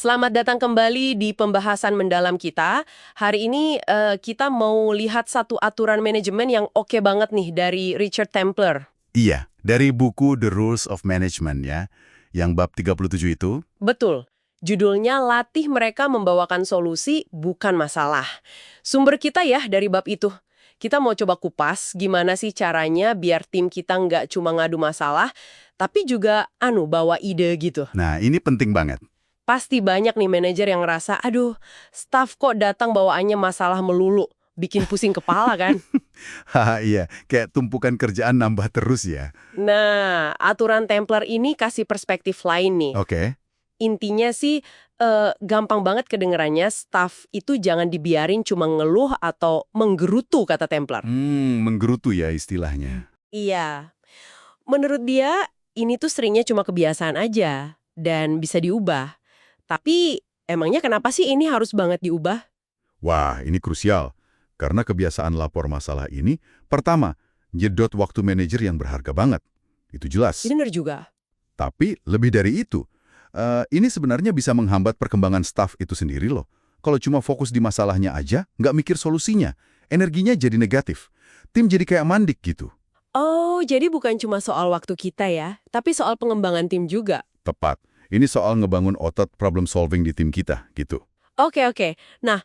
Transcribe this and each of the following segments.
Selamat datang kembali di pembahasan mendalam kita. Hari ini kita mau lihat satu aturan manajemen yang oke banget nih dari Richard Templer. Iya, dari buku The Rules of Management ya, yang bab 37 itu. Betul. Judulnya Latih Mereka Membawakan Solusi, Bukan Masalah. Sumber kita ya dari bab itu. Kita mau coba kupas gimana sih caranya biar tim kita nggak cuma ngadu masalah, tapi juga bawa ide gitu. Nah, ini penting banget. Pasti banyak nih manajer yang ngerasa, aduh, staff kok datang bawaannya masalah melulu. Bikin pusing kepala kan? Haha, iya, kayak tumpukan kerjaan nambah terus ya. Nah, aturan Templar ini kasih perspektif lain nih. Oke. Intinya sih, gampang banget kedengerannya, staff itu jangan dibiarin cuma ngeluh atau menggerutu, kata Templar. Menggerutu ya istilahnya. Iya. Menurut dia, ini tuh seringnya cuma kebiasaan aja, dan bisa diubah. Tapi, emangnya kenapa sih ini harus banget diubah? Wah, ini krusial. Karena kebiasaan lapor masalah ini, pertama, nyedot waktu manajer yang berharga banget. Itu jelas. Bener juga. Tapi lebih dari itu, ini sebenarnya bisa menghambat perkembangan staf itu sendiri loh. Kalau cuma fokus di masalahnya aja, nggak mikir solusinya, energinya jadi negatif. Tim jadi kayak mandik gitu. Oh, jadi bukan cuma soal waktu kita ya, tapi soal pengembangan tim juga. Tepat. Ini soal ngebangun otot problem solving di tim kita, gitu. Oke. Nah,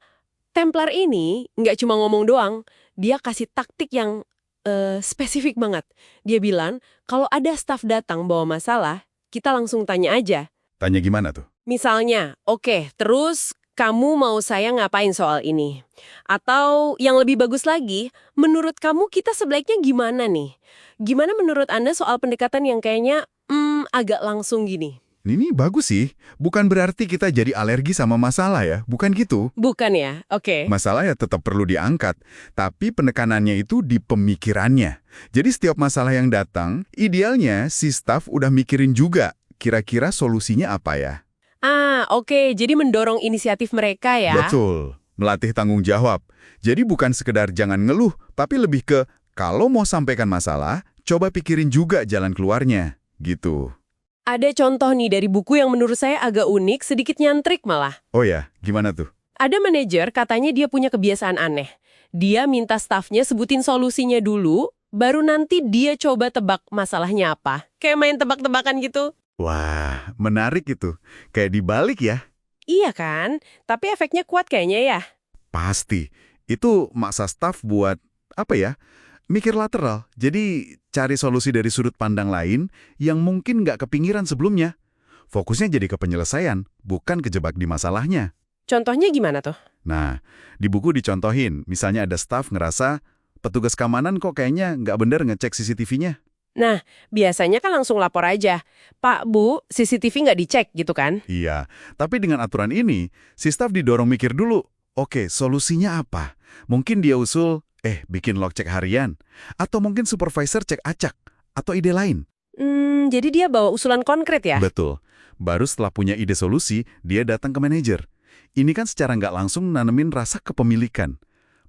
Templar ini nggak cuma ngomong doang, dia kasih taktik yang spesifik banget. Dia bilang, kalau ada staf datang bawa masalah, kita langsung tanya aja. Tanya gimana tuh? Misalnya, oke, terus kamu mau saya ngapain soal ini? Atau yang lebih bagus lagi, menurut kamu kita sebaiknya gimana nih? Gimana menurut Anda soal pendekatan yang kayaknya agak langsung gini? Ini bagus sih. Bukan berarti kita jadi alergi sama masalah ya. Bukan gitu. Bukan ya? Oke. Masalah ya tetap perlu diangkat. Tapi penekanannya itu di pemikirannya. Jadi setiap masalah yang datang, idealnya si staf udah mikirin juga. Kira-kira solusinya apa ya? Oke. Jadi mendorong inisiatif mereka ya? Betul. Melatih tanggung jawab. Jadi bukan sekedar jangan ngeluh, tapi lebih ke kalau mau sampaikan masalah, coba pikirin juga jalan keluarnya. Gitu. Ada contoh nih dari buku yang menurut saya agak unik, sedikit nyantrik malah. Oh ya, gimana tuh? Ada manajer katanya dia punya kebiasaan aneh. Dia minta stafnya sebutin solusinya dulu, baru nanti dia coba tebak masalahnya apa. Kayak main tebak-tebakan gitu. Wah, menarik itu. Kayak dibalik ya. Iya kan? Tapi efeknya kuat kayaknya ya. Pasti. Itu maksa staf buat, apa ya, mikir lateral. Jadi cari solusi dari sudut pandang lain yang mungkin nggak kepingiran sebelumnya. Fokusnya jadi ke penyelesaian, bukan kejebak di masalahnya. Contohnya gimana tuh? Nah, di buku dicontohin, misalnya ada staf ngerasa, petugas keamanan kok kayaknya nggak bener ngecek CCTV-nya. Nah, biasanya kan langsung lapor aja. Pak, Bu, CCTV nggak dicek gitu kan? Iya, tapi dengan aturan ini, si staf didorong mikir dulu, oke, solusinya apa? Mungkin dia usul, bikin log cek harian. Atau mungkin supervisor cek acak. Atau ide lain. Jadi dia bawa usulan konkret ya? Betul. Baru setelah punya ide solusi, dia datang ke manajer. Ini kan secara nggak langsung nanemin rasa kepemilikan.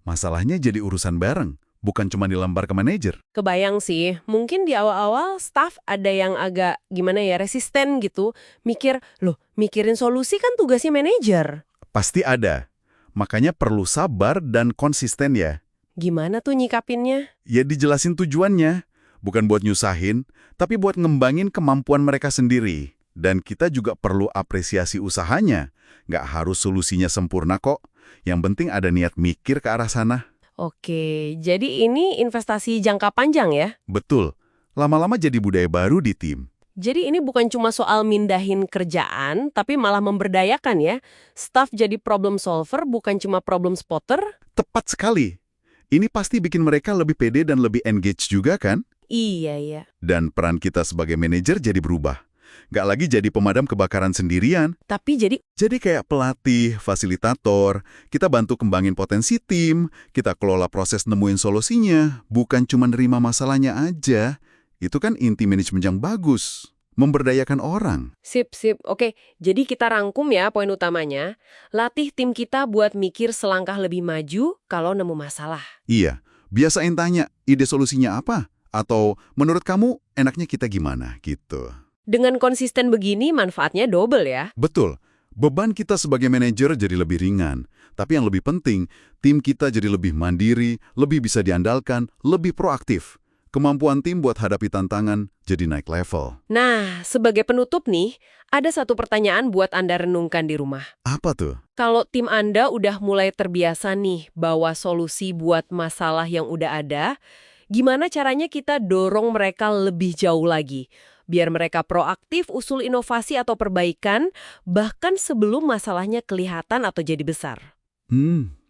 Masalahnya jadi urusan bareng, bukan cuma dilembar ke manajer. Kebayang sih, mungkin di awal-awal staff ada yang agak gimana ya, resisten gitu. Mikirin solusi kan tugasnya manajer. Pasti ada. Makanya perlu sabar dan konsisten ya. Gimana tuh nyikapinnya? Ya dijelasin tujuannya. Bukan buat nyusahin, tapi buat ngembangin kemampuan mereka sendiri. Dan kita juga perlu apresiasi usahanya. Nggak harus solusinya sempurna kok. Yang penting ada niat mikir ke arah sana. Oke, jadi ini investasi jangka panjang ya? Betul. Lama-lama jadi budaya baru di tim. Jadi ini bukan cuma soal mindahin kerjaan, tapi malah memberdayakan ya. Staff jadi problem solver, bukan cuma problem spotter. Tepat sekali. Ini pasti bikin mereka lebih pede dan lebih engage juga kan? Iya. Dan peran kita sebagai manajer jadi berubah. Nggak lagi jadi pemadam kebakaran sendirian. Tapi Jadi kayak pelatih, fasilitator, kita bantu kembangin potensi tim, kita kelola proses nemuin solusinya, bukan cuma nerima masalahnya aja. Itu kan inti manajemen yang bagus. Memberdayakan orang. Sip. Oke, jadi kita rangkum ya poin utamanya. Latih tim kita buat mikir selangkah lebih maju kalau nemu masalah. Iya, biasain tanya, ide solusinya apa? Atau menurut kamu enaknya kita gimana? Gitu. Dengan konsisten begini manfaatnya double ya. Betul. Beban kita sebagai manajer jadi lebih ringan. Tapi yang lebih penting, tim kita jadi lebih mandiri, lebih bisa diandalkan, lebih proaktif. Kemampuan tim buat hadapi tantangan jadi naik level. Nah, sebagai penutup nih, ada satu pertanyaan buat Anda renungkan di rumah. Apa tuh? Kalau tim Anda udah mulai terbiasa nih bawa solusi buat masalah yang udah ada, gimana caranya kita dorong mereka lebih jauh lagi? Biar mereka proaktif usul inovasi atau perbaikan, bahkan sebelum masalahnya kelihatan atau jadi besar.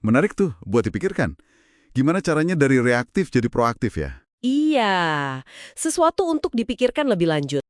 Menarik tuh buat dipikirkan. Gimana caranya dari reaktif jadi proaktif ya? Iya, sesuatu untuk dipikirkan lebih lanjut.